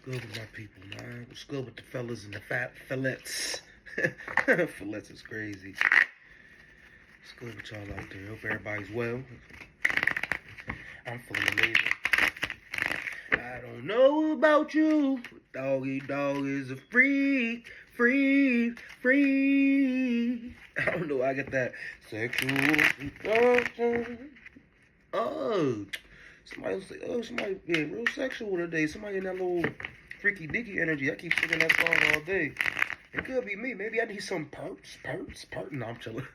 good with my people, man? What's good with the fellas and the fillets? Fillets is crazy. What's good with y'all out there? Hope everybody's well. I'm feeling amazing. I don't know about you, but Doggy Dog is a freak. I don't know. I get that sexual compulsion. Oh, somebody was like, somebody being real sexual today. Somebody in that little freaky dicky energy. I keep singing that song all day. It could be me. Maybe I need some perks. No, I'm chilling.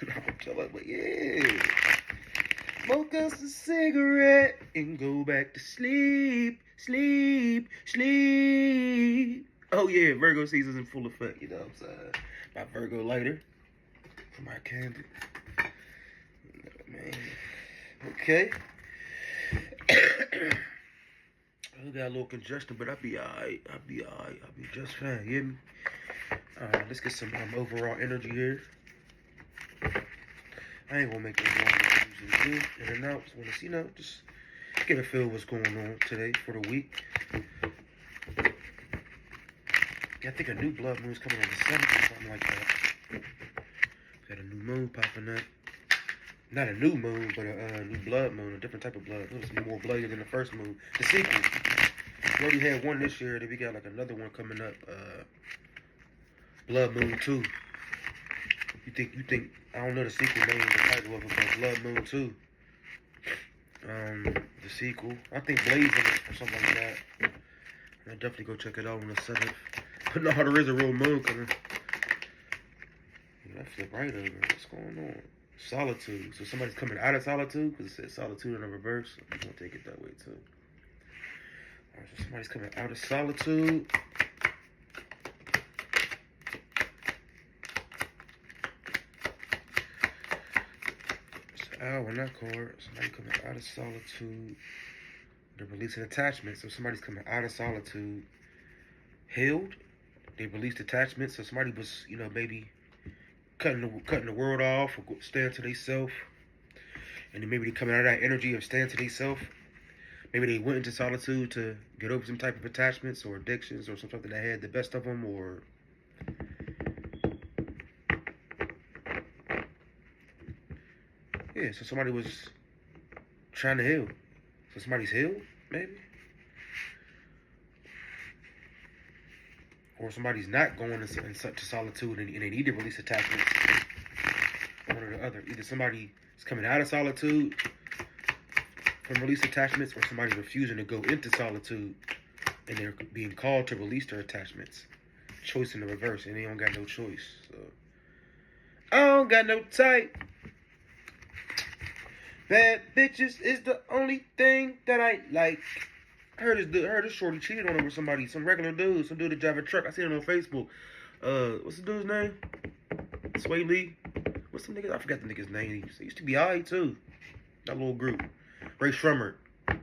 But yeah. Smoke us a cigarette and go back to sleep. Oh yeah, Virgo season's in full effect, you know what I'm saying? My Virgo lighter for my candle. Man. Okay. I got a little congestion, but I'll be alright. I'll be just fine, you hear me? Alright, let's get some overall energy here. I ain't gonna make it long as I usually do. In and out, just wanna see, just get a feel what's going on today for the week. Yeah, I think a new blood moon's coming on the 7th or something like that. Got a new moon popping up. Not a new moon, but a new blood moon, a different type of blood. It's more bloody than the first moon. The sequel. We already had one this year, then we got like another one coming up. Blood Moon 2. You think, I don't know the sequel name, the title of it, but Blood Moon 2. The sequel. I think Blazing or something like that. I'll definitely go check it out on the 7th. But no, there is a real moon coming. I flip right over. What's going on? Solitude. So somebody's coming out of solitude because it says solitude in the reverse. I'm gonna take it that way too. Alright, so somebody's coming out of solitude. It's an owl in that card. Somebody coming out of solitude. They're releasing attachment. So somebody's coming out of solitude. Healed. They released attachment. So somebody was, maybe cutting the world off or staying to themselves. And then maybe they coming out of that energy of staying to themselves. Maybe they went into solitude to get over some type of attachments or addictions or something that had the best of them, or yeah, so somebody was trying to heal. So somebody's healed, maybe? Or somebody's not going in such a solitude and they need to release attachments. One or the other. Either somebody is coming out of solitude from release attachments, or somebody's refusing to go into solitude and they're being called to release their attachments. Choice in the reverse, and they don't got no choice. So I don't got no type. Bad bitches is the only thing that I like. I heard this shorty cheated on her with somebody, some regular dude, some dude that drive a truck. I seen it on Facebook. What's the dude's name? Sway Lee. What's the nigga? I forgot the nigga's name. He used to be alright too. That little group. Ray Shrummer.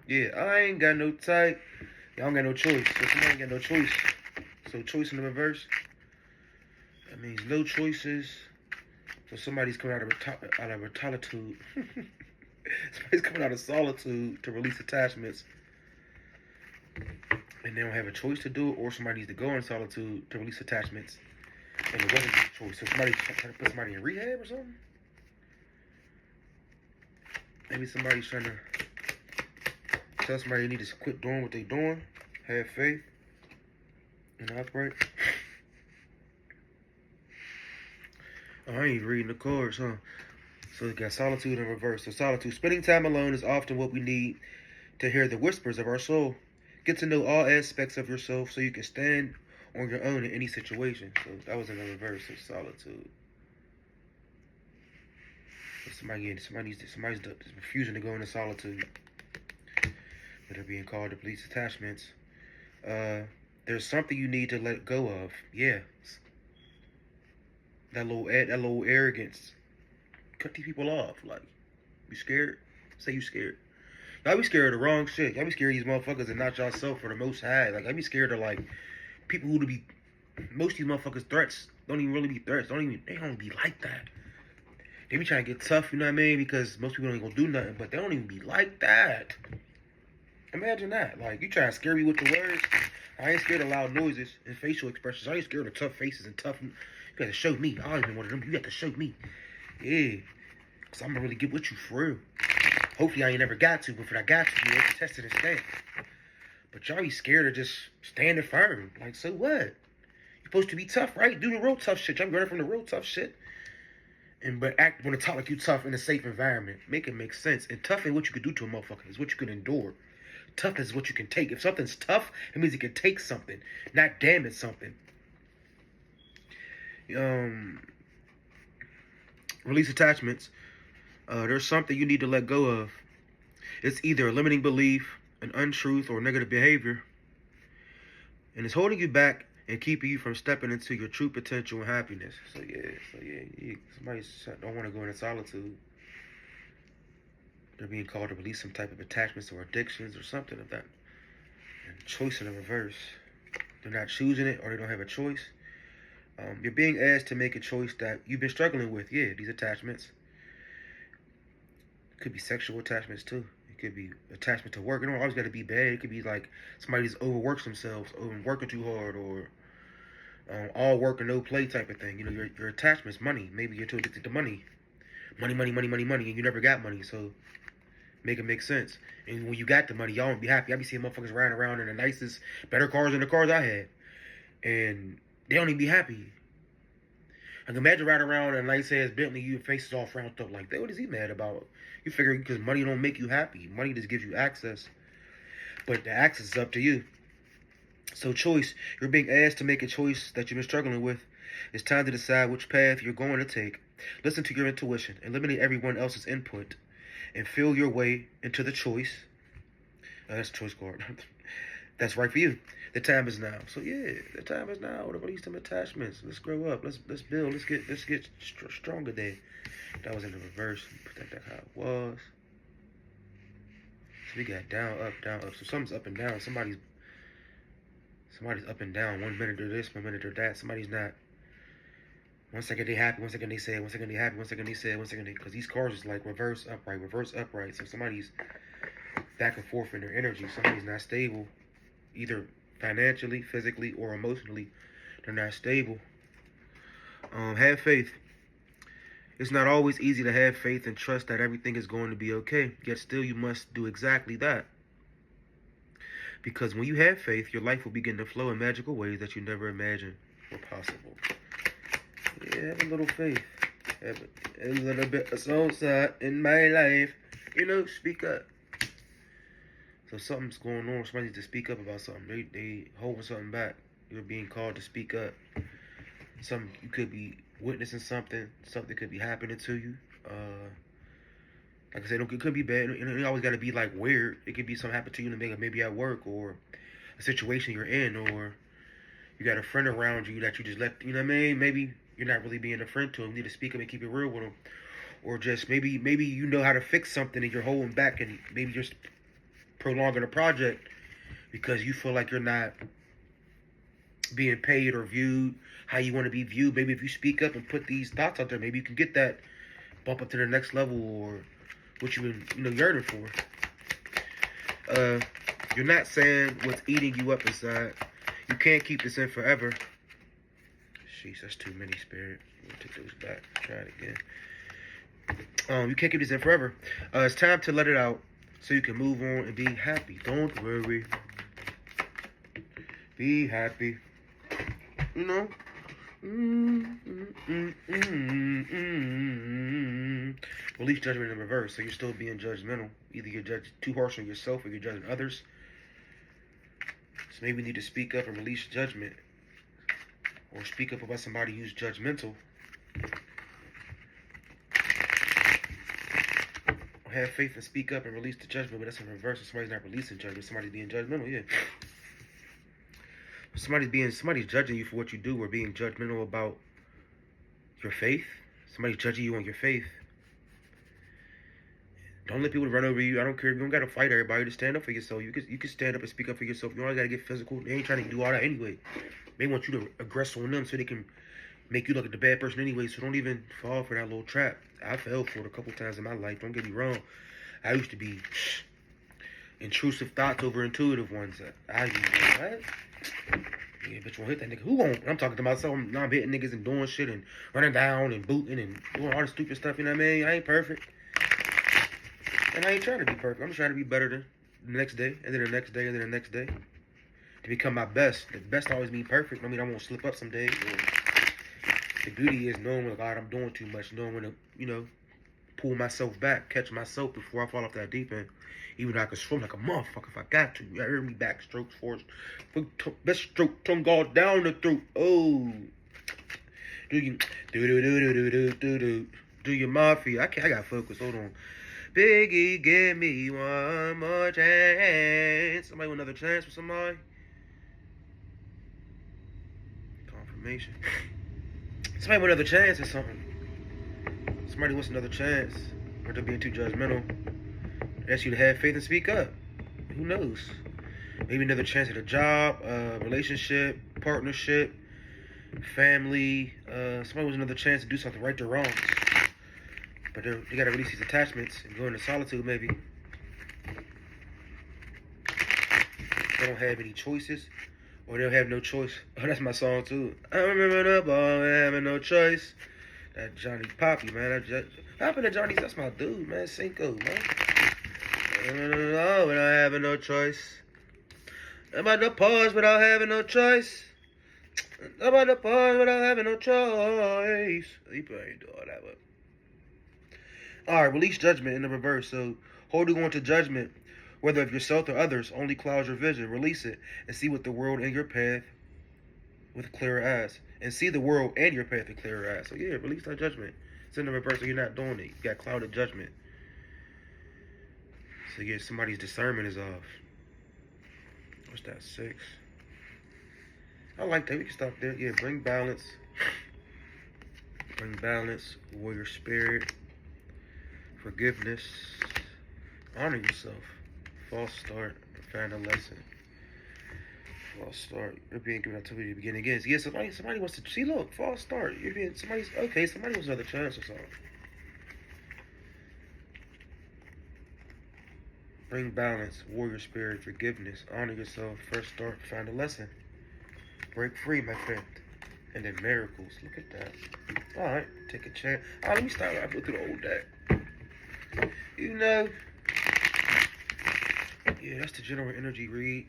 Yeah, I ain't got no type. Y'all don't got no choice. So somebody ain't got no choice. So choice in the reverse. That means no choices. So somebody's coming out of solitude. Somebody's coming out of solitude to release attachments. And they don't have a choice to do it, or somebody needs to go in solitude to release attachments. And it wasn't a choice. So somebody's trying to put somebody in rehab or something? Maybe somebody's trying to tell somebody they need to quit doing what they're doing. Have faith. And operate. Oh, I ain't even reading the cards, huh? So we got solitude in reverse. So solitude. Spending time alone is often what we need to hear the whispers of our soul. Get to know all aspects of yourself so you can stand on your own in any situation. So that was in the reverse of solitude. So somebody's refusing to go into solitude. But they're being called to police attachments. There's something you need to let go of. Yeah. That little arrogance. Cut these people off. Like, you scared? Say you scared. Y'all be scared of the wrong shit. Y'all be scared of these motherfuckers and not yourself for the most high. Like, I be scared of, like, people who be... Most of these motherfuckers' threats don't even really be threats. They don't be like that. They be trying to get tough, you know what I mean? Because most people ain't gonna do nothing, but they don't even be like that. Imagine that. Like, you try to scare me with the words. I ain't scared of loud noises and facial expressions. I ain't scared of tough faces and tough. You gotta show me. I ain't even one of them. You got to show me. Yeah. Because I'm gonna really get with you for real. Hopefully I ain't never got to, but if I got to, you know, test it and stand. But y'all be scared of just standing firm. Like, so what? You're supposed to be tough, right? Do the real tough shit. Y'all running from the real tough shit. But act want to talk like you tough in a safe environment. Make it make sense. And tough ain't what you can do to a motherfucker. It's what you can endure. Toughness is what you can take. If something's tough, it means it can take something, not damage something. Release attachments. There's something you need to let go of. It's either a limiting belief, an untruth, or negative behavior. And it's holding you back and keeping you from stepping into your true potential and happiness. So yeah, somebody don't want to go into solitude. They're being called to release some type of attachments or addictions or something of that. And choice in the reverse. They're not choosing it or they don't have a choice. You're being asked to make a choice that you've been struggling with. Yeah, these attachments. It could be sexual attachments too. It could be attachment to work. It don't always got to be bad. It could be like somebody's overworks themselves, working too hard, or all work and no play type of thing. You know, your attachments, money. Maybe you're too addicted to money. Money, and you never got money, so make it make sense. And when you got the money, y'all won't be happy. I be seeing motherfuckers riding around in the nicest, better cars than the cars I had. And they don't even be happy. I can imagine riding around in a nice ass Bentley, your face is all frowned up like that. What is he mad about? You figure because money don't make you happy. Money just gives you access. But the access is up to you. So choice. You're being asked to make a choice that you've been struggling with. It's time to decide which path you're going to take. Listen to your intuition. Eliminate everyone else's input. And feel your way into the choice. That's a choice card. That's right for you. The time is now. So yeah, the time is now to release some attachments. Let's grow up. Let's build. Let's get stronger there. That was in the reverse. Put that how it was. So we got down, up, down, up. So something's up and down. Somebody's up and down. 1 minute they're this, 1 minute they're that. Somebody's not. 1 second they happy, 1 second they sad, 1 second they happy, 1 second they sad, 1 second they, because these cars is like reverse, upright. So somebody's back and forth in their energy. Somebody's not stable, either financially, physically, or emotionally. They're not stable. Have faith. It's not always easy to have faith and trust that everything is going to be okay. Yet still you must do exactly that. Because when you have faith, your life will begin to flow in magical ways that you never imagined were possible. Yeah, have a little faith. Have a little bit of soul side in my life. You know, speak up. So something's going on. Somebody needs to speak up about something. They holding something back. You're being called to speak up. You could be witnessing something. Something could be happening to you. Like I said, it could be bad. It always got to be like weird. It could be something happen to you maybe at work, or a situation you're in, or you got a friend around you that you just let, you know what I mean? Maybe you're not really being a friend to him. You need to speak up and keep it real with him. Or just maybe you know how to fix something and you're holding back, and maybe you're prolonging a project because you feel like you're not being paid or viewed how you want to be viewed. Maybe if you speak up and put these thoughts out there, maybe you can get that bump up to the next level, or what you've been yearning for. You're not saying what's eating you up inside. You can't keep this in forever. Sheesh, that's too many, Spirit. We'll take those back. Try it again. You can't keep this in forever. It's time to let it out so you can move on and be happy. Don't worry. Be happy. You know? Release judgment in reverse. So you're still being judgmental. Either you're judging too harsh on yourself or you're judging others. So maybe we need to speak up and release judgment. Or speak up about somebody who's judgmental. Or have faith and speak up and release the judgment, but that's in reverse. If somebody's not releasing judgment, somebody's being judgmental, yeah. Somebody's judging you for what you do, or being judgmental about your faith. Somebody's judging you on your faith. Don't let people run over you. I don't care. You don't gotta fight everybody. Just stand up for yourself. You can stand up and speak up for yourself. You don't gotta get physical. They ain't trying to do all that anyway. They want you to aggress on them so they can make you look like the bad person anyway. So don't even fall for that little trap. I fell for it a couple times in my life. Don't get me wrong. I used to be Intrusive thoughts over intuitive ones. I use what? Yeah, bitch won't hit that nigga. Who won't? I'm talking to myself. I'm hitting niggas and doing shit and running down and booting and doing all the stupid stuff. You know what I mean? I ain't perfect. And I ain't trying to be perfect. I'm trying to be better than the next day, and then the next day, and then the next day. To become my best. The best always mean perfect. I mean, I won't slip up some days. The beauty is knowing when, God, I'm doing too much. Knowing when to, you know, pull myself back, catch myself before I fall off that deep end. Even though I can swim like a motherfucker if I got to. You heard me? Back strokes, forward, best stroke, tongue all down the throat. Oh, do you do your mafia? I got focus. Hold on. Biggie, give me one more chance. Somebody want another chance for somebody? Confirmation. Somebody want another chance or something. Somebody wants another chance. Or they're being too judgmental. Ask you to have faith and speak up. Who knows? Maybe another chance at a job, relationship, partnership, family. Somebody wants another chance to do something, right their wrongs. But they gotta release these attachments and go into solitude, maybe. They don't have any choices, or they'll have no choice. Oh, that's my song too. I remember the ball having no choice. That Johnny Poppy, man. Poppy to Johnny, that's my dude, man. Cinco, man. Without having no choice. I'm about to pause without having no choice. I'm about to pause without having no choice. You probably do all that, but. Alright, release judgment in the reverse. So, holding on to judgment, whether of yourself or others, only clouds your vision. Release it and see what the world in your path with clearer eyes. And see the world and your path with clearer eyes. So, yeah, release that judgment. It's in the reverse, so you're not doing it. You got clouded judgment. So, yeah, somebody's discernment is off. What's that, 6? I like that. We can stop there. Yeah, bring balance. Bring balance. Warrior spirit. Forgiveness. Honor yourself. False start. Find a lesson. False start. You're being given activity to begin again. Yeah, somebody wants to see. Look, false start. You're being somebody wants another chance or something. Bring balance. Warrior spirit. Forgiveness. Honor yourself. First start. Find a lesson. Break free, my friend. And then miracles. Look at that. Alright, take a chance. Alright, let me start. I go through the old deck. You know, yeah, that's the general energy read.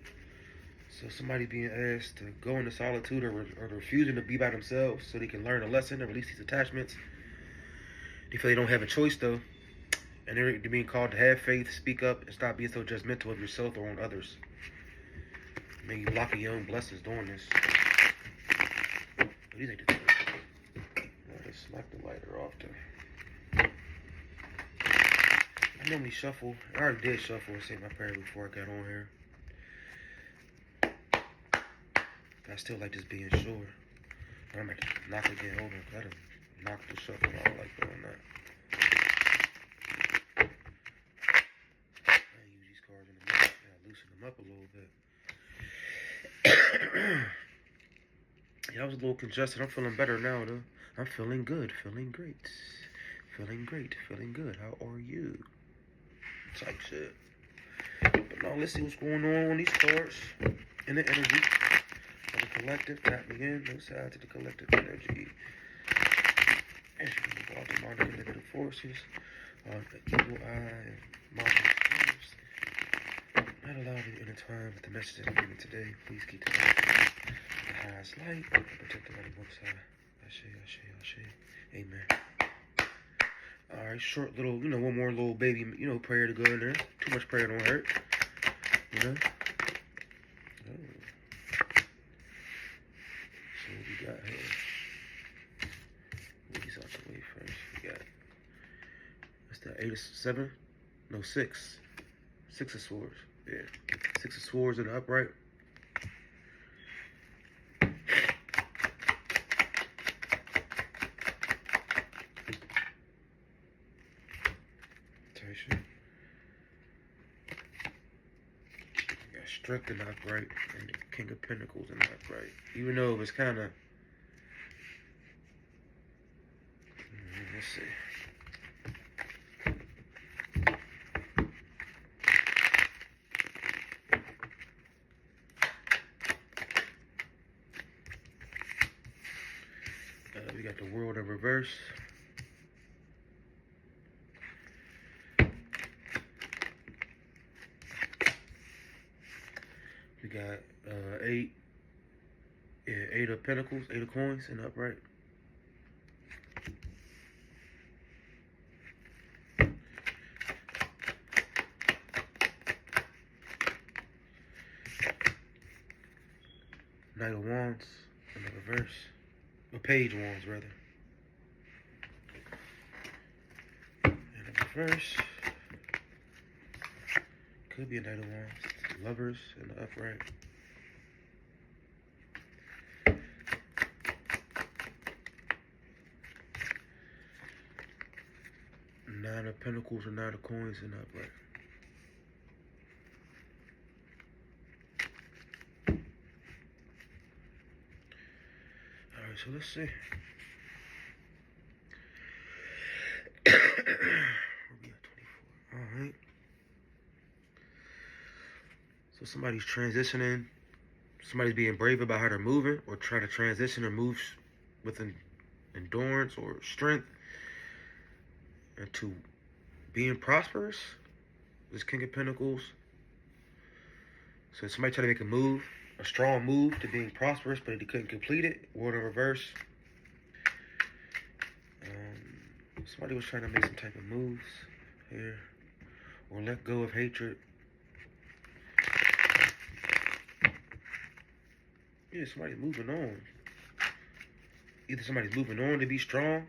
So somebody being asked to go into solitude or refusing to be by themselves so they can learn a lesson and release these attachments. They feel they don't have a choice though. And they're being called to have faith, speak up, and stop being so judgmental of yourself or on others. Maybe you locking your own blessings doing this. These ain't the things. I just smacked the lighter off there. I normally shuffle. I already did shuffle and say my prayer before I got on here. But I still like just being sure. I'm going to knock again. Hold on. I done knocked the shuffle. I don't like doing that. I use these cards in the middle. I gotta loosen them up a little bit. Yeah, I was a little congested. I'm feeling better now, though. I'm feeling good. Feeling great. Feeling great. Feeling good. How are you? Type shit. But now let's see what's going on these cards in the energy of the collective. Tap me in. No side to the collective energy. As you can move all demonic and negative forces, the evil eye, and marvelous force. Not allowed to intertwine with the message that I'm giving today. Please keep the highest light. Protect the light most high. Ashe, ashe, ashe. Amen. Alright, short little, one more little baby, prayer to go in there. Too much prayer don't hurt. Oh. So what we got here? Move these out the way first. We got, what's that, 8 of 7? No, 6. 6 of swords. Yeah. 6 of swords in the upright. Strength in the upright and the King of Pentacles in the upright. Even though it was kind of, let's see. got the World in reverse. We got 8 of Pentacles, 8 of Coins in the upright. Knight of Wands in the reverse. Or Page of Wands, rather. In the reverse. Could be a Knight of Wands. Lovers in the upright. Nine of Pentacles or 9 of Coins in the upright. Alright, so let's see. Alright. So somebody's transitioning. Somebody's being brave about how they're moving, or try to transition or move with endurance or strength into being prosperous. This King of Pentacles. So somebody tried to make a move, a strong move to being prosperous, but they couldn't complete it. World in reverse. Somebody was trying to make some type of moves here, or let go of hatred. Yeah, somebody's moving on. Either somebody's moving on to be strong,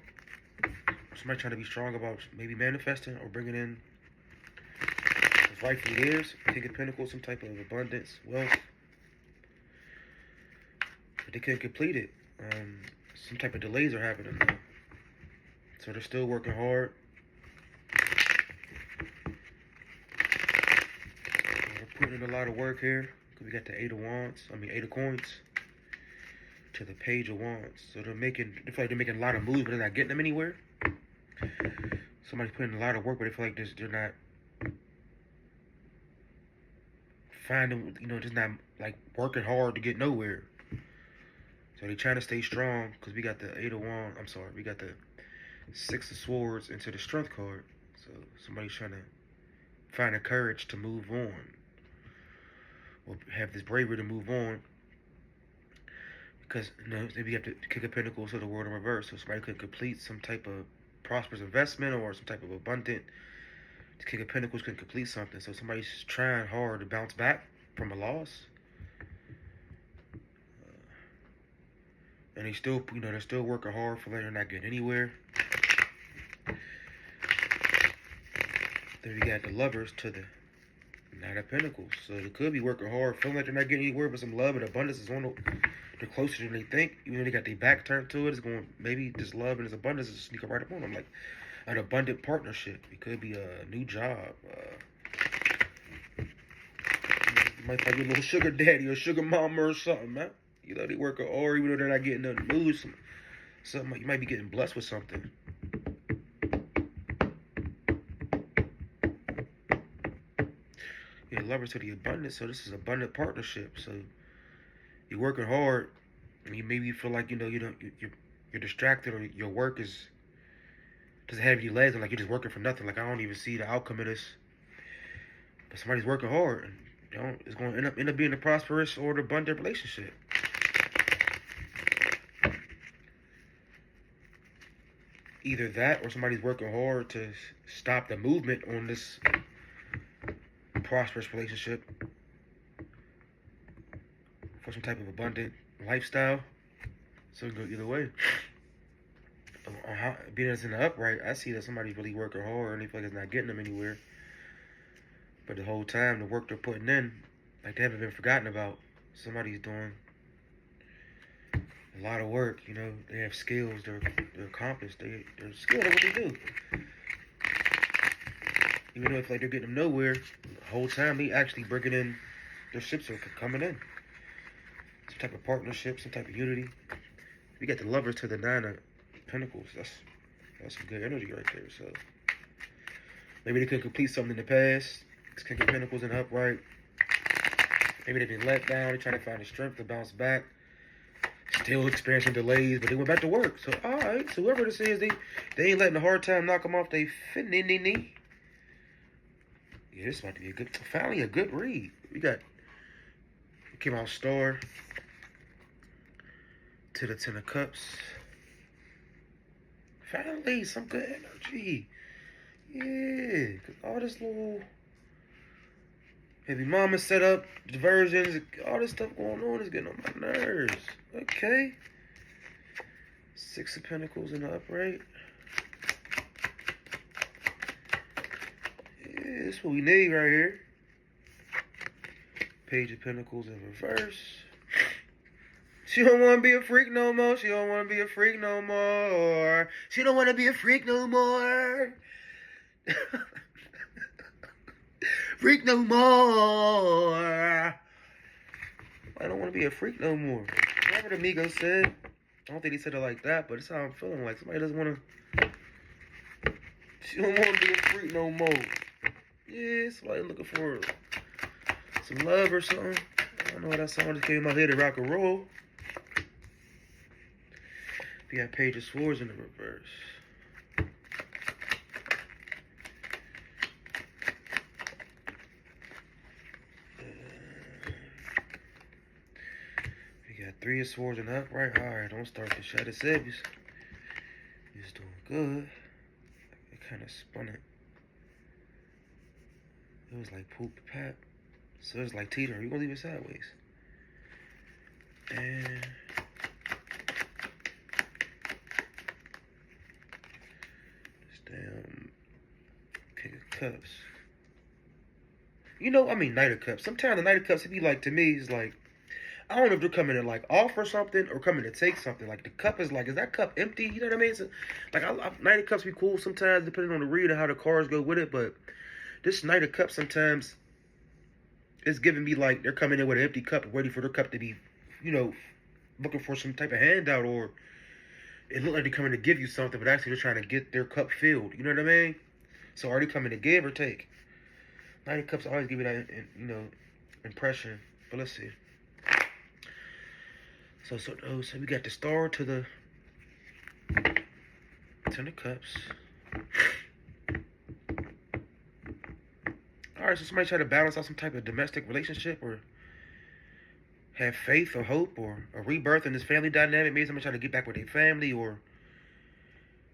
or somebody trying to be strong about maybe manifesting or bringing in what's rightfully theirs. King of Pentacles, some type of abundance, wealth. But they couldn't complete it. Some type of delays are happening now. So they're still working hard. They're putting in a lot of work here. We got the 8 of Coins to the Page of Wands. So they feel like they're making a lot of moves, but they're not getting them anywhere. Somebody's putting in a lot of work, but they feel like they're not finding, just not like working hard to get nowhere. So they're trying to stay strong, because we got the we got the 6 of Swords into the Strength card. So somebody's trying to find the courage to move on, or have this bravery to move on, because maybe you have to King of Pentacles to the World in reverse. So somebody could complete some type of prosperous investment or some type of abundant. The King of Pentacles can complete something. So somebody's trying hard to bounce back from a loss, and they still, they're still working hard for they're not getting anywhere. Then we got the Lovers to the Knight of Pentacles. So they could be working hard, feeling like they're not getting anywhere, but some love and abundance is on. They're closer than they think. Even though they got their back turned to it, it's going, maybe this love and this abundance is sneaking right up on them, like an abundant partnership. It could be a new job. You might find your little sugar daddy or sugar mama or something, man. They working hard, even though they're not getting nothing to lose. Something you might be getting blessed with something. Yeah, Lovers to the abundance. So this is abundant partnership. So you're working hard, and you maybe feel like you're distracted, or your work doesn't have your legs, and like you're just working for nothing. Like I don't even see the outcome of this. But somebody's working hard, and it's going to end up being a prosperous or an abundant relationship. Either that, or somebody's working hard to stop the movement on this prosperous relationship for some type of abundant lifestyle. So it can go either way. Being as in the upright, I see that somebody's really working hard, and they feel like it's not getting them anywhere. But the whole time, the work they're putting in, like they haven't been forgotten about. Somebody's doing a lot of work. They have skills. They're accomplished. They're skilled at what they do. Even though it's like they're getting them nowhere, the whole time they actually bringing in, their ships are coming in. Some type of partnership, some type of unity. We got the Lovers to the 9 of Pentacles. That's some good energy right there. So maybe they could complete something in the past. King of Pentacles in the upright. Maybe they've been let down. They're trying to find the strength to bounce back. still experiencing delays, but they went back to work. So, all right. So, whoever this is, they ain't letting the hard time knock them off they knee. Yeah, this might be finally a good read. Came out Star to the Ten of Cups. Finally, some good energy. Yeah, cause all this little heavy mama setup, diversions, all this stuff going on is getting on my nerves. Okay. Six of Pentacles in the upright. Yeah, this is what we need right here. Page of Pentacles in reverse. She don't want to be a freak no more. She don't want to be a freak no more. She don't want to be a freak no more. Freak no more. I don't want to be a freak no more. Whatever the Migos said. I don't think he said it like that, but it's how I'm feeling. Like somebody doesn't want to. She don't want to be a freak no more. Yeah, somebody looking for some love or something. I don't know, that song just came out here to rock and roll. We got Page of Swords in the reverse. We got Three of Swords in the upright. Alright, don't start the Shadow Saviors. It's doing good. It kind of spun it. It was like poop pat. So it's like teeter. You're gonna leave it sideways. And this damn King of Cups. Knight of Cups. Sometimes the Knight of Cups, it be like, to me, it's like, I don't know if they're coming to like offer something or coming to take something. Like the cup is like, is that cup empty? You know what I mean? So, like, Knight of Cups be cool sometimes, depending on the read and how the cards go with it. But this Knight of Cups sometimes, it's giving me like they're coming in with an empty cup, waiting for their cup to be, looking for some type of handout, or it look like they're coming to give you something, but actually they're trying to get their cup filled. You know what I mean? So are they coming to give or take? Knight of Cups always give you that, impression. But let's see. So we got the Star to the Ten of Cups. Alright, so somebody try to balance out some type of domestic relationship, or have faith or hope or a rebirth in this family dynamic. Maybe somebody try to get back with their family, or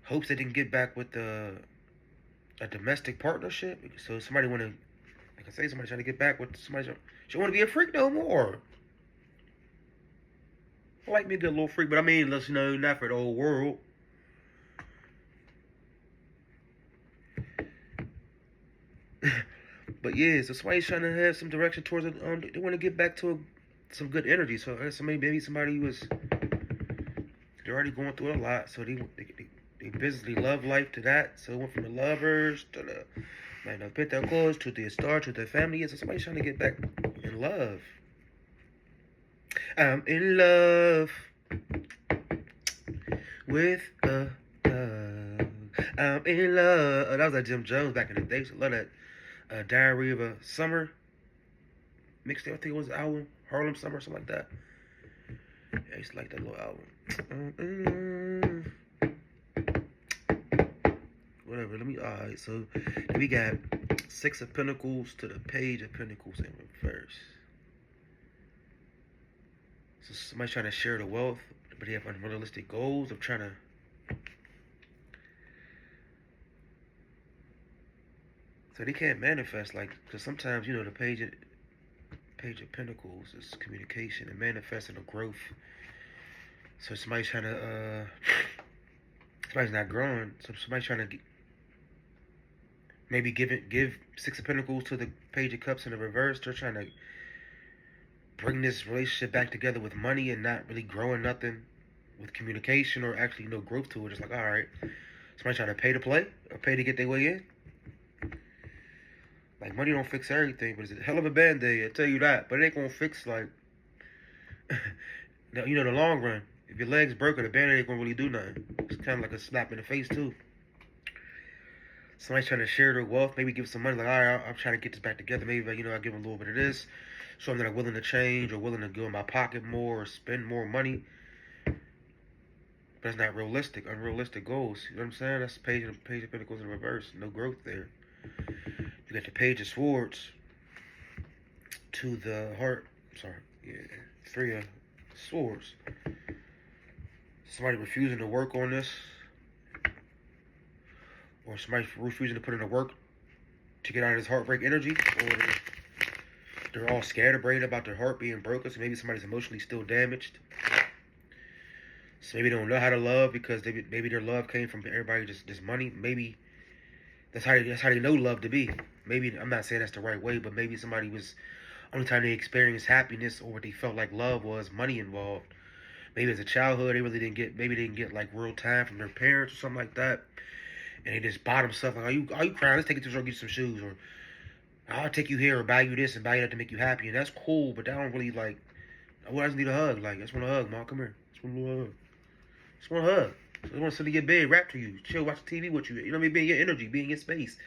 hopes they didn't get back with a domestic partnership. So somebody want to, like I say, somebody trying to get back with somebody. She want to be a freak no more. I like me a good little freak, but let's not for the whole world. But yeah, so somebody's trying to have some direction towards it. They want to get back to some good energy. So maybe somebody they're already going through a lot. So they basically love life to that. So it went from the lovers to the Knight of Pentacles to the Star to the family. So somebody's trying to get back in love. I'm in love with a love. I'm in love. Oh, that was like Jim Jones back in the day. So I love that. Diary of a Summer mixtape. I think it was the album Harlem Summer or something like that. Yeah, I used to like that little album. Whatever. Alright, so we got Six of Pentacles to the Page of Pentacles in reverse. So somebody's trying to share the wealth, but they have unrealistic goals of trying to. So they can't manifest, because sometimes, the Page of Pentacles is communication and manifesting a growth. So somebody's trying to, somebody's not growing. So somebody's trying to maybe give Six of Pentacles to the Page of Cups in the reverse. They're trying to bring this relationship back together with money and not really growing nothing with communication or actually growth to it. It's like, all right, somebody trying to pay to play or pay to get their way in. Like, money don't fix everything, but it's a hell of a band-aid, I tell you that. But it ain't gonna fix, the long run. If your leg's broken, the band-aid ain't gonna really do nothing. It's kind of like a slap in the face, too. Somebody's trying to share their wealth, maybe give some money, like, all right, I'm trying to get this back together. Maybe, I give them a little bit of this, show them that I'm willing to change or willing to go in my pocket more or spend more money. That's not realistic. Unrealistic goals. You know what I'm saying? That's Page of Pentacles in reverse. No growth there. You got the Page of Swords to the heart. Sorry. Yeah. Three of Swords. Somebody refusing to work on this. Or somebody refusing to put in the work to get out of this heartbreak energy. Or they're all scatterbrained about their heart being broken. So maybe somebody's emotionally still damaged. So maybe they don't know how to love because maybe their love came from everybody just money. Maybe that's how they know love to be. Maybe I'm not saying that's the right way, but maybe somebody was only time they experienced happiness or what they felt like love was money involved. Maybe as a childhood they really didn't get like real time from their parents or something like that, and they just bought them stuff like, are you crying? Let's take you to the store, get you some shoes, or I'll take you here or buy you this and buy you that to make you happy, and that's cool. But that don't really like. I just need a hug. Like I just want a hug, Mom. Come here. I just want a hug. Just want a hug. I just want to sit in your bed, rap to you, chill, watch TV with you. You know what I mean? Be in your energy, be in your space,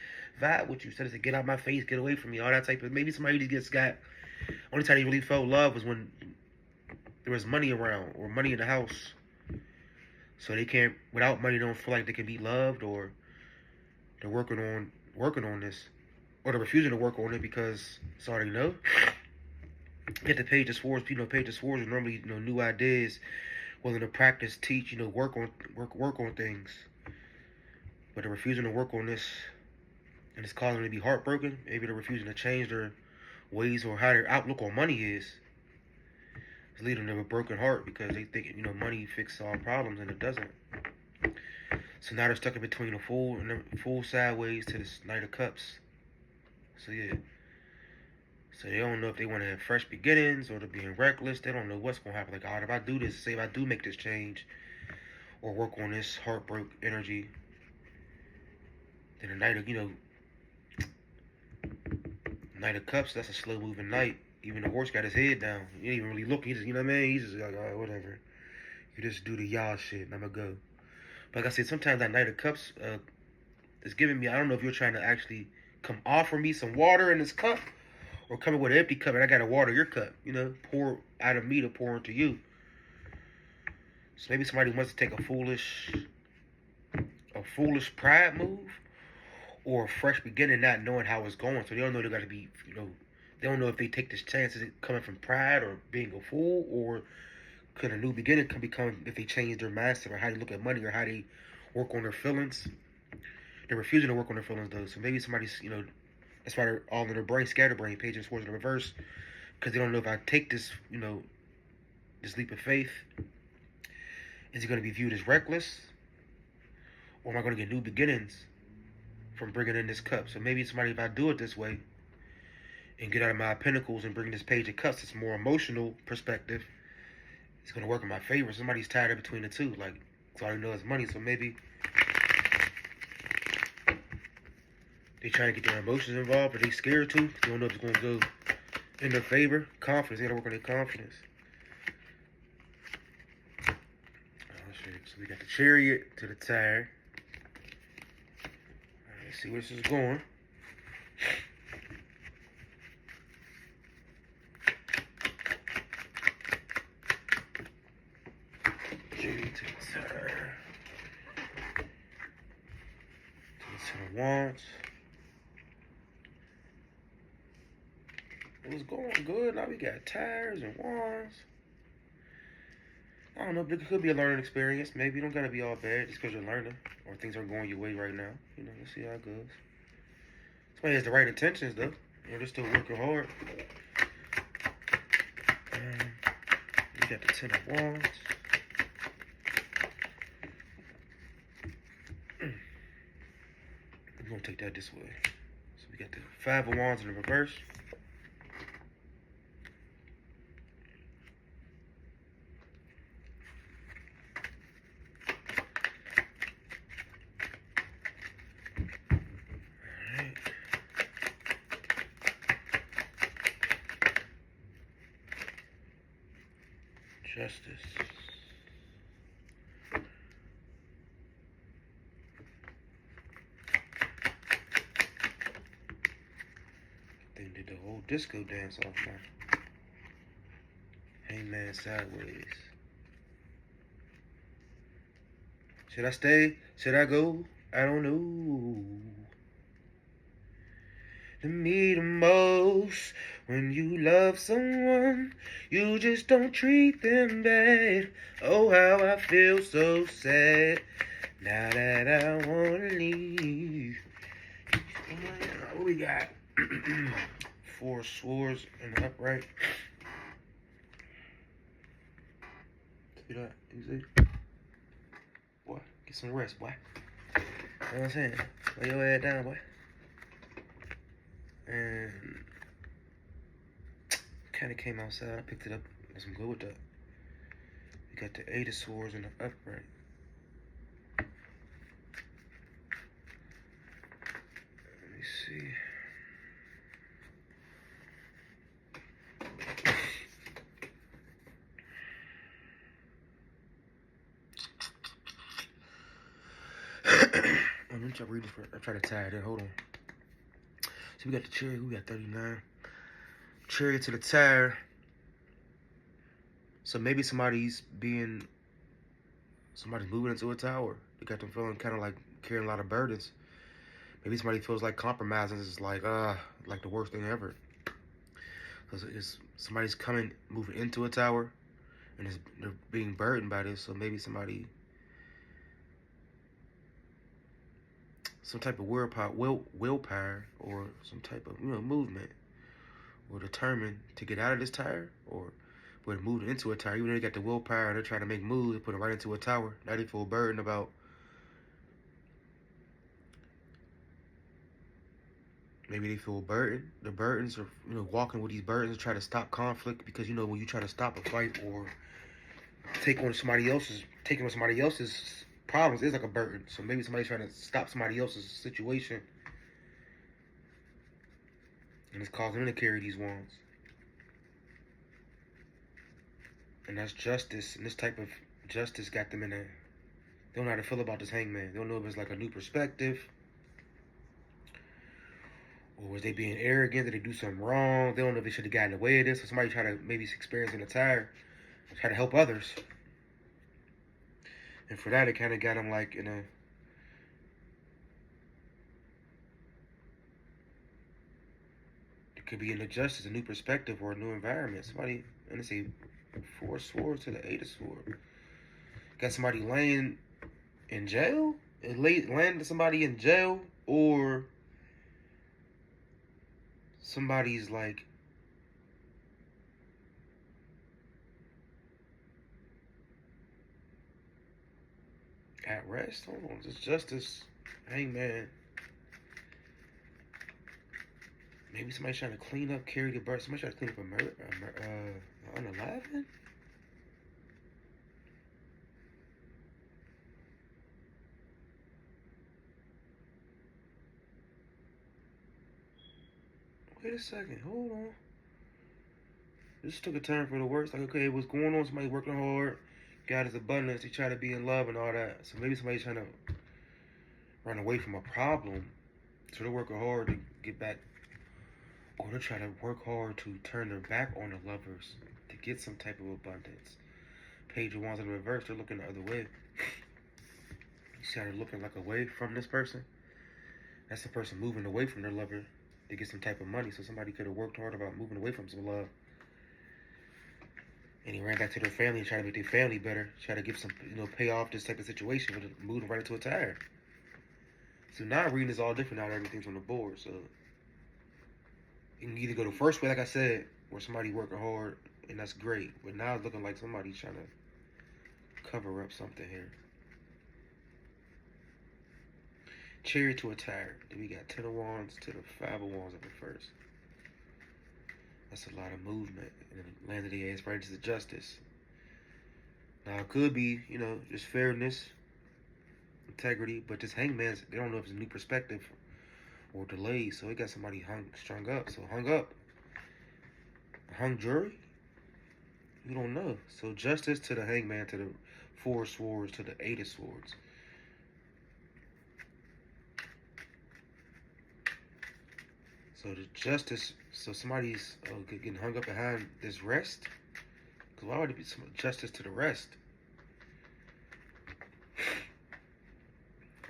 vibe with you. Instead of get out my face, get away from me, all that type of. Maybe somebody just got. Only time he really felt love was when there was money around or money in the house. So they can't, without money, they don't feel like they can be loved, or they're working on this, or they're refusing to work on it because it's already know. Get the Page of Swords. Page of Swords are normally new ideas, willing to practice, teach, work on things, but they're refusing to work on this, and it's causing them to be heartbroken. Maybe they're refusing to change their ways or how their outlook on money is. It's leading to a broken heart because they think money fixes all problems, and it doesn't. So now they're stuck in between the Fool and the Fool sideways to this Knight of Cups. So yeah. So they don't know if they want to have fresh beginnings or they're being reckless. They don't know what's going to happen. Like, all right, if I do this, say if I do make this change or work on this heartbreak energy, then the Knight of Cups, that's a slow moving knight. Even the horse got his head down. He ain't even really looking. He just, you know what I mean? He's just like, all right, whatever. You just do the y'all shit and I'm going to go. But like I said, sometimes that Knight of Cups is giving me, I don't know if you're trying to actually come offer me some water in this cup, or coming with an empty cup and I gotta water your cup, pour out of me to pour into you. So maybe somebody wants to take a foolish pride move, or a fresh beginning, not knowing how it's going. So they don't know they gotta be, they don't know if they take this chance, is it coming from pride or being a fool, or could a new beginning can become if they change their mindset or how they look at money or how they work on their feelings. They're refusing to work on their feelings though. So maybe somebody's, that's why they're all in their brain, scatterbrain, Page of Swords in reverse, because they don't know if I take this, this leap of faith, is it going to be viewed as reckless, or am I going to get new beginnings from bringing in this cup? So maybe somebody, if I do it this way and get out of my Pentacles and bring this Page of Cups, it's more emotional perspective, it's going to work in my favor. Somebody's tired of between the two, like, so all they know is money, so maybe they try to get their emotions involved, but they scared to. They don't know if it's going to go in their favor. Confidence. They got to work on their confidence. So we got the Chariot to the Tower. Right, let's see where this is going. Chariot to the Tower. To the Wands. It was going good. Now we got tires and wands. I don't know, but it could be a learning experience. Maybe you don't gotta be all bad just because you're learning or things aren't going your way right now. Let's see how it goes. Somebody has the right intentions though. They're still working hard. We got the Ten of Wands. I'm gonna take that this way. So we got the Five of Wands in the reverse. Justice. They did the whole disco dance off now. Hangman sideways. Should I stay? Should I go? I don't know. To me the most when you love someone, you just don't treat them bad. Oh, how I feel so sad now that I wanna leave. What we got? 4 swords and an upright. See that? You see? Boy, get some rest, boy. You know what I'm saying? Lay your head down, boy. And kind of came outside. I picked it up. That's some good with that. We got the 8 of swords and the upright. Let me see. Let me try to read this. I'm trying to tie it in. Hold on. So we got the chariot. We got 39. Chariot to the Tower. So maybe somebody's moving into a tower. They got them feeling kind of like carrying a lot of burdens. Maybe somebody feels like compromising is like the worst thing ever. Because somebody's moving into a tower, and they're being burdened by this. So maybe somebody, some type of willpower, or some type of movement, or determined to get out of this tower, or we're moving into a tower. Even though they got the willpower and they're trying to make moves, they put it right into a tower. Now they feel burdened about. Maybe they feel burdened. The burdens are, walking with these burdens, try to stop conflict, because when you try to stop a fight or taking on somebody else's problems is like a burden. So maybe somebody's trying to stop somebody else's situation, and it's causing them to carry these wands. And that's justice. And this type of justice got them in a. They don't know how to feel about this hangman. They don't know if it's like a new perspective, or was they being arrogant? Did they do something wrong? They don't know if they should have gotten away with this. So somebody try to maybe experiencing a tire, try to help others. And for that, it kind of got them like in a. It could be an injustice, a new perspective, or a new environment. Somebody, and let's see, 4 swords to the 8 of swords. Got somebody laying in jail? Landed somebody in jail, or somebody's like at rest. Hold on, it's justice, hangman. Maybe somebody's trying to clean up, carry the bird. Somebody's trying to clean up a murder, unalive. Wait a second, hold on. This took a turn for the worse. Like, okay, what's going on? Somebody working hard, God is abundance. They try to be in love and all that. So maybe somebody's trying to run away from a problem. So they're working hard to get back, or they're trying to work hard to turn their back on the lovers to get some type of abundance. Page of Wands in reverse, they're looking the other way. You see how they're looking like away from this person? That's the person moving away from their lover to get some type of money. So somebody could have worked hard about moving away from some love. And he ran back to their family and tried to make their family better. Try to give some, pay off this type of situation, but moving right into a tire. So now reading is all different now. Everything's on the board. So you can either go the first way, like I said, where somebody working hard, and that's great. But now it's looking like somebody's trying to cover up something here. Chariot to a tire. Then we got 10 of Wands to the 5 of Wands at the first. That's a lot of movement. And then the land of the ass right into justice. Now it could be, just fairness, integrity, but this hangman's, they don't know if it's a new perspective or delay. So it got somebody strung up. So hung up. Hung jury? You don't know. So justice to the hangman, to the 4 swords, to the 8 of swords. So the justice, so somebody's getting hung up behind this rest. Because why would it be some justice to the rest?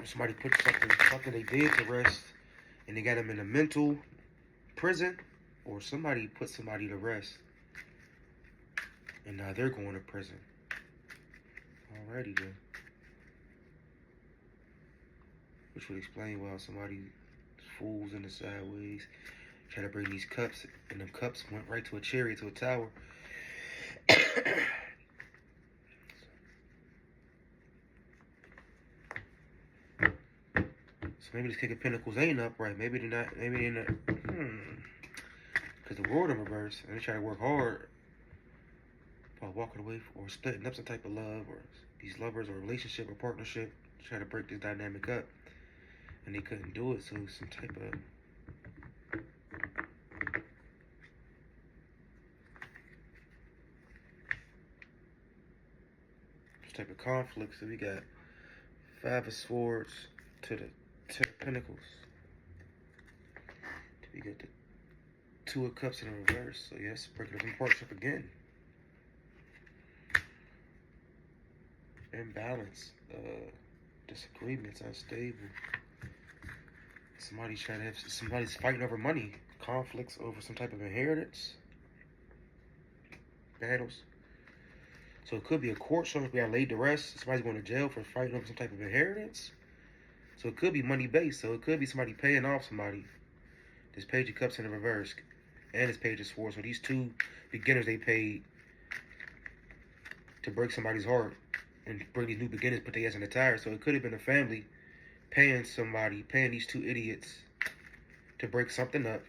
Somebody put something they did to rest, and they got them in a mental prison, or somebody put somebody to rest, and now they're going to prison. Alrighty then. Which would explain why somebody fools in the sideways, try to bring these cups, and them cups went right to a chariot, to a tower. So maybe this King of Pentacles ain't upright. Maybe they're not. Maybe they're not. Because the world in reverse, and they try to work hard by walking away or splitting up some type of love, or these lovers or relationship or partnership, try to break this dynamic up, and they couldn't do it. So some type of conflict. So we got Five of Swords to the Pentacles. We got the Two of Cups in the reverse. So yes, breaking up in partnership again. Imbalance, disagreements, unstable. Somebody's fighting over money. Conflicts over some type of inheritance. Battles. So it could be a court show if we are laid to rest. Somebody's going to jail for fighting over some type of inheritance. So it could be money based. So it could be somebody paying off somebody. This Page of Cups in the reverse, and this Page of Swords. So these two beginners they paid to break somebody's heart and bring these new beginners, put their ass in the tire. So it could have been a family paying these two idiots to break something up.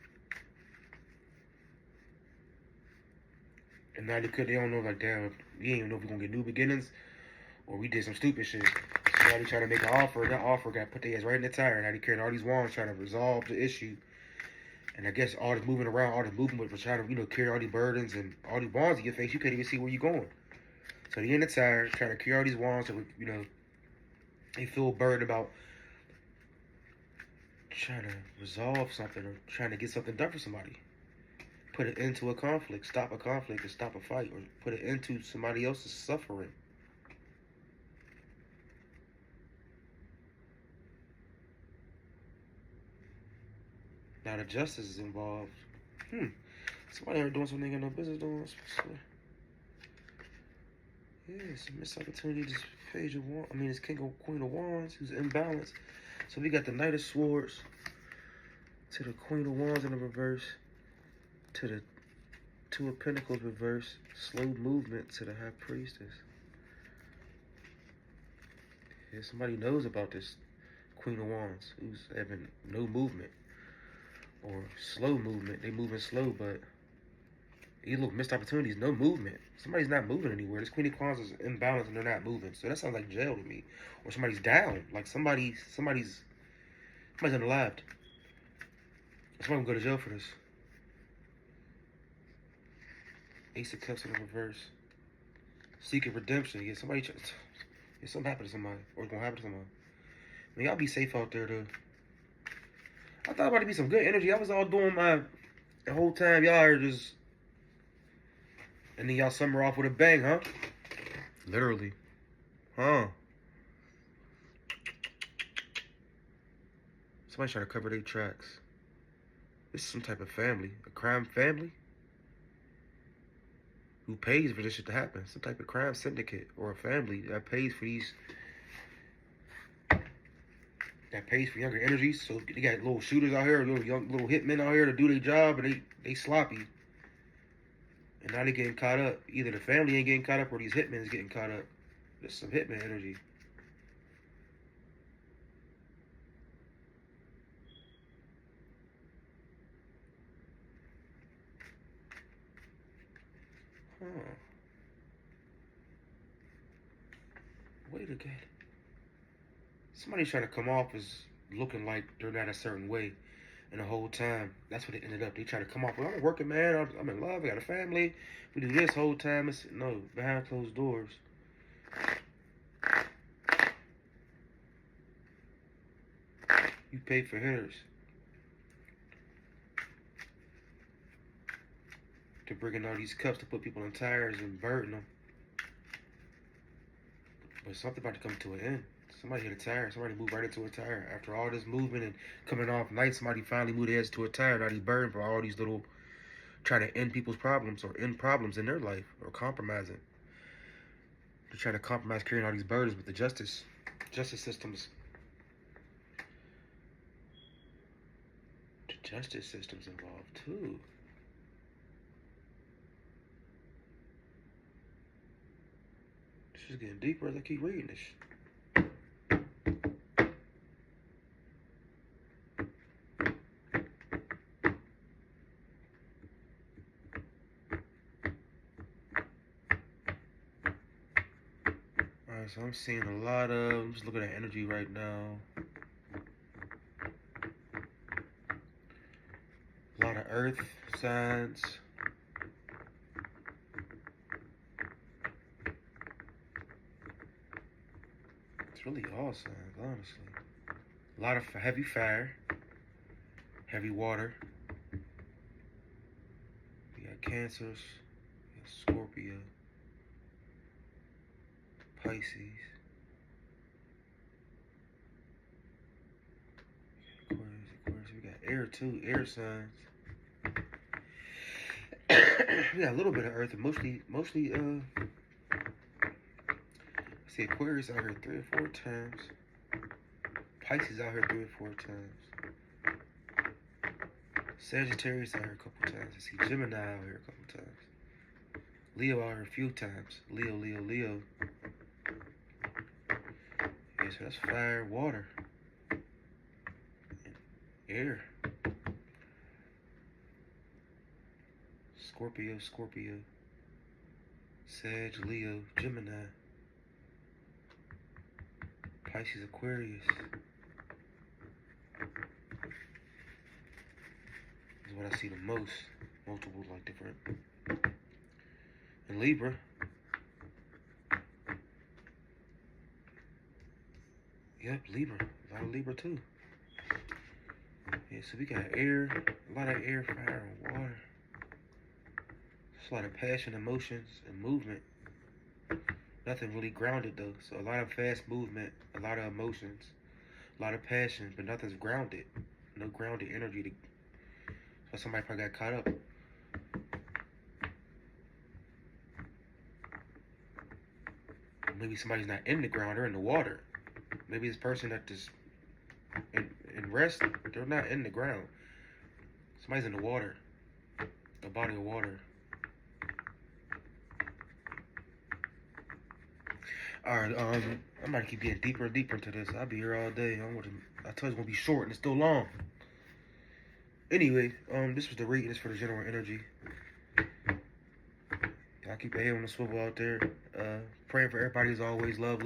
And now they don't know, like, damn, we ain't even know if we're gonna get new beginnings or we did some stupid shit. So now they try to make an offer. That offer got put their ass right in the tire. Now they carrying all these wands trying to resolve the issue. And I guess all this moving around, all this movement was trying to, carry all these burdens and all these wands in your face. You can't even see where you're going. So they're in the tire trying to carry all these wands. So, they feel burdened about trying to resolve something or trying to get something done for somebody. Put it into a conflict, stop a conflict, or stop a fight, or put it into somebody else's suffering. Now the justice is involved. Somebody here doing something they got no business doing. Yes, missed opportunity. This Page of Wands. This Queen of Wands who's imbalanced. So we got the Knight of Swords to the Queen of Wands in the reverse, to the Two of Pentacles reverse, slow movement to the High Priestess. Yeah, somebody knows about this Queen of Wands who's having no movement or slow movement. They moving slow, but you look, missed opportunities, no movement. Somebody's not moving anywhere. This Queen of Wands is imbalanced and they're not moving. So that sounds like jail to me. Or somebody's down. Like somebody's unalived. Somebody can go to jail for this. Ace of Cups in the reverse. Seeking redemption. Yeah, something happened to somebody. Or it's gonna happen to somebody. Y'all be safe out there though. I thought about it be some good energy. I was all doing the whole time y'all are just, and then y'all summer off with a bang, huh? Literally. Huh. Somebody trying to cover their tracks. This is some type of family. A crime family? Who pays for this shit to happen? Some type of crime syndicate or a family that pays for these, that pays for younger energies. So they got little shooters out here, little hitmen out here to do their job, and they sloppy. And now they getting caught up. Either the family ain't getting caught up or these hitmen is getting caught up. There's some hitman energy. Huh. Wait again. Somebody's trying to come off as looking like they're not a certain way. And the whole time, that's what it ended up. They try to come off, well, I'm a working man, I'm in love, I got a family. We do this whole time. It's, no, behind closed doors. You pay for hitters. To bring in all these cups to put people in tires and burden them. But something about to come to an end. Somebody hit a tire. Somebody moved right into a tire. After all this movement and coming off night, somebody finally moved their heads to a tire. Now he's burning for all these little, trying to end people's problems or end problems in their life or compromising. They're trying to compromise carrying all these burdens with the justice systems. The justice system's involved too. This is getting deeper as I keep reading this. Alright, so I'm seeing a lot of, I'm just looking at energy right now. A lot of earth signs. It's really all signs, honestly. A lot of heavy fire, heavy water. We got Cancers, we got Scorpio, Pisces. Aquarius. We got air too, air signs. We got a little bit of earth, and mostly I see Aquarius out here 3 or 4 times. Pisces out here 3 or 4 times. Sagittarius out here a couple times. I see Gemini out here a couple times. Leo out here a few times. Leo. Yeah, so that's fire, water, and air. Scorpio. Sag, Leo, Gemini. Pisces, Aquarius. This is what I see the most. Multiple, like, different. And Libra. Yep, Libra. A lot of Libra, too. Yeah, so we got air. A lot of air, fire, and water. It's a lot of passion, emotions, and movement. Nothing really grounded though. So a lot of fast movement, a lot of emotions, a lot of passion, but nothing's grounded. No grounded energy to. So somebody probably got caught up. Maybe somebody's not in the ground, they're in the water. Maybe this person that just in rest, they're not in the ground. Somebody's in the water. A body of water. Alright, I'm about to keep getting deeper and deeper into this. I'll be here all day. I told you it's gonna be short and it's still long. Anyway, this was the reading. This for the general energy. Y'all keep your head on the swivel out there. Praying for everybody as always. Love.